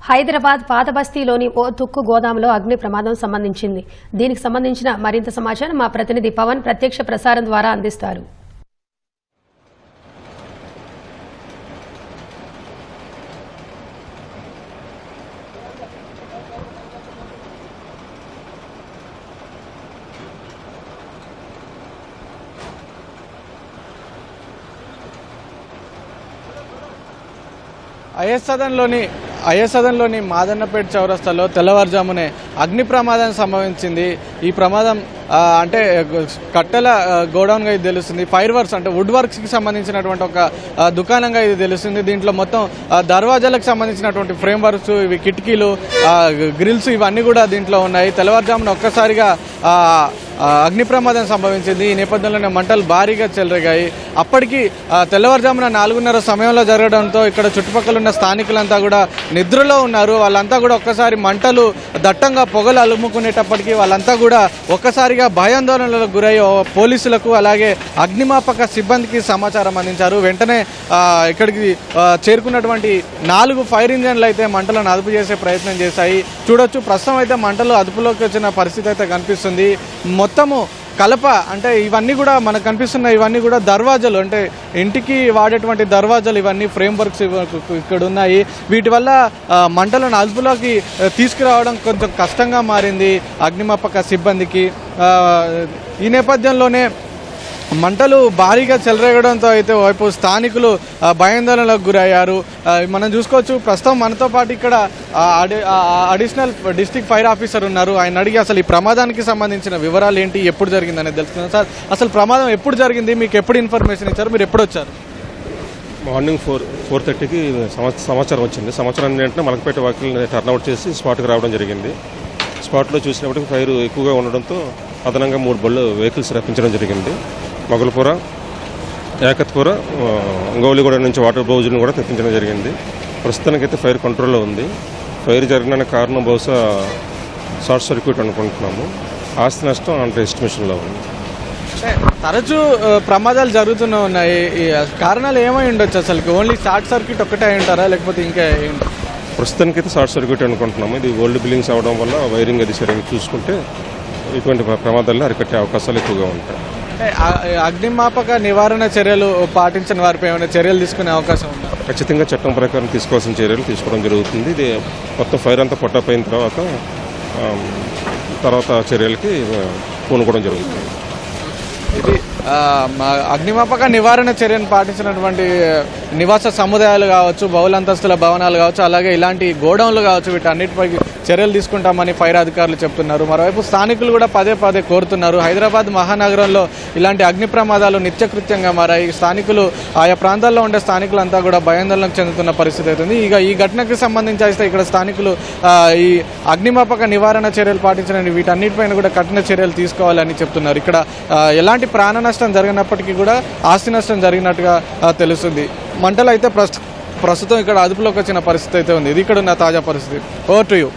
హైదరాబాద్ పాతబస్తీలోని ఓ తుక్కు గోదాములో అగ్ని ప్రమాదం సంబంధించింది. దీనికి సంబంధించిన మరింత సమాచారం మా ప్రతినిధి పవన్ ప్రత్యక్ష ప్రసారం ద్వారా అందిస్తారు. అయ్యసదన్లోని మాదన్నపేట చౌరస్తాలో తెల్లవారుజామునే అగ్ని ప్రమాదం సంభవించింది. ఈ ప్రమాదం అంటే కట్టెల గోడౌన్గా ఇది తెలుస్తుంది. ఫైర్ వర్క్స్ అంటే వుడ్ వర్క్స్కి సంబంధించినటువంటి ఒక దుకాణంగా ఇది తెలుస్తుంది. దీంట్లో మొత్తం దర్వాజాలకు సంబంధించినటువంటి ఫ్రేమ్ వర్క్స్, ఇవి కిటికీలు, గ్రిల్స్ ఇవన్నీ కూడా దీంట్లో ఉన్నాయి. తెల్లవారుజామున ఒక్కసారిగా అగ్ని ప్రమాదం సంభవించింది. ఈ నేపథ్యంలోనే మంటలు భారీగా చెలరేగాయి. అప్పటికి తెల్లవారుజామున 4:30 సమయంలో జరగడంతో ఇక్కడ చుట్టుపక్కల ఉన్న స్థానికులంతా కూడా నిద్రలో ఉన్నారు. వాళ్ళంతా కూడా ఒక్కసారి మంటలు దట్టంగా పొగలు అలుముకునేటప్పటికీ వాళ్ళంతా కూడా ఒక్కసారిగా భయాందోళనలకు గురై పోలీసులకు అలాగే అగ్నిమాపక సిబ్బందికి సమాచారం అందించారు. వెంటనే ఇక్కడికి చేరుకున్నటువంటి 4 ఫైర్ ఇంజన్లు అయితే మంటలను అదుపు చేసే ప్రయత్నం చేశాయి. చూడొచ్చు, ప్రస్తుతం అయితే మంటలు అదుపులోకి వచ్చిన పరిస్థితి అయితే కనిపిస్తుంది. మొత్తము కలప అంటే ఇవన్నీ కూడా మనకు కనిపిస్తున్న ఇవన్నీ కూడా దర్వాజాలు, అంటే ఇంటికి వాడేటువంటి దర్వాజాలు, ఇవన్నీ ఫ్రేమ్ వర్క్స్ ఇక్కడ ఉన్నాయి. వీటి వల్ల మంటలను అదుపులోకి తీసుకురావడం కొంచెం కష్టంగా మారింది అగ్నిమాపక సిబ్బందికి. ఈ నేపథ్యంలోనే మంటలు భారీగా చెలరేగడంతో అయితే వైపు స్థానికులు భయాందోళనలకు గురయ్యారు. మనం చూసుకోవచ్చు, ప్రస్తుతం మనతో పాటు ఇక్కడ అడిషనల్ డిస్ట్రిక్ట్ ఫైర్ ఆఫీసర్ ఉన్నారు. ఆయన అడిగి అసలు ఈ ప్రమాదానికి సంబంధించిన వివరాలు ఏంటి, ఎప్పుడు జరిగిందనేది తెలుసుకున్నాం. సార్, అసలు ప్రమాదం ఎప్పుడు జరిగింది, మీకు ఎప్పుడు ఇన్ఫర్మేషన్ ఇచ్చారు, మీరు ఎప్పుడు వచ్చారు? మార్నింగ్ 4:30కి సమాచారం వచ్చింది. సమాచారం ఏంటంటే మలకపేట వాకిల్ని టర్న్అవుట్ చేసి స్పాట్కి రావడం జరిగింది. స్పాట్లో చూసినప్పటికీ ఫైర్ ఎక్కువగా ఉండడంతో అదనంగా 3 వెహికల్స్ రప్పించడం జరిగింది. మొగల్పుర, ఏకత్పుర, గౌలిగూడ నుంచి వాటర్ బౌజులను కూడా తెప్పించడం జరిగింది. ప్రస్తుతానికైతే ఫైర్ కంట్రోల్లో ఉంది. ఫైర్ జరిగిన కారణం బహుశా షార్ట్ సర్క్యూట్ అనుకుంటున్నాము. ఆస్తి నష్టం అంటే ఎస్టిమేషన్లో ఉంది. తరచూ ప్రమాదాలు జరుగుతూనే ఉన్నాయి. కారణాలు ఏమై ఉండొచ్చు అసలు? ఓన్లీ షార్ట్ సర్క్యూట్ ఒక్కటే అయి ఉంటారా, లేకపోతే ఇంకా ఏంటి? ప్రస్తుతానికైతే షార్ట్ సర్క్యూట్ అనుకుంటున్నాము. ఇది ఓల్డ్ బిల్డింగ్స్ అవడం వల్ల వైరింగ్ అది సరిగ్గా చూసుకుంటే ఇటువంటి ప్రమాదాలను అరికట్టే అవకాశాలు ఎక్కువగా ఉంటాయి. అంటే అగ్నిమాపక నివారణ చర్యలు పాటించిన వారిపై ఏమైనా చర్యలు తీసుకునే అవకాశం ఉందా? ఖచ్చితంగా చట్టం ప్రకారం తీసుకోవాల్సిన చర్యలు తీసుకోవడం జరుగుతుంది. ఇది మొత్తం ఫైర్ అంతా పొట్టపోయిన తర్వాత చర్యలకి పూనుకోవడం జరుగుతుంది. ఇది అగ్నిమాపక నివారణ చర్యను పాటించినటువంటి నివాస సముదాయాలు కావచ్చు, బహుళంతస్తుల భవనాలు కావచ్చు, అలాగే ఇలాంటి గోడౌన్లు కావచ్చు, వీటన్నిటిపై చర్యలు తీసుకుంటామని ఫైర్ అధికారులు చెప్తున్నారు. మరోవైపు స్థానికులు కూడా పదే కోరుతున్నారు. హైదరాబాద్ మహానగరంలో ఇలాంటి అగ్ని ప్రమాదాలు నిత్యకృత్యంగా మారాయి. స్థానికులు ఆయా ప్రాంతాల్లో ఉండే స్థానికులంతా కూడా భయాందోళనకు చెందుతున్న పరిస్థితి అవుతుంది. ఇక ఈ ఘటనకు సంబంధించి అయితే ఇక్కడ స్థానికులు ఈ అగ్నిమాపక నివారణ చర్యలు పాటించిన వీటన్నిటిపైన కూడా కఠిన చర్యలు తీసుకోవాలని చెప్తున్నారు. ఇక్కడ ఎలాంటి ప్రాణ నష్టం జరిగినప్పటికీ కూడా ఆస్తి నష్టం జరిగినట్టుగా తెలుస్తుంది. మంటలు అయితే ప్రస్తుతం ఇక్కడ అదుపులోకి వచ్చిన పరిస్థితి అయితే ఉంది. ఇది ఇక్కడ ఉన్న తాజా పరిస్థితి. Over to you.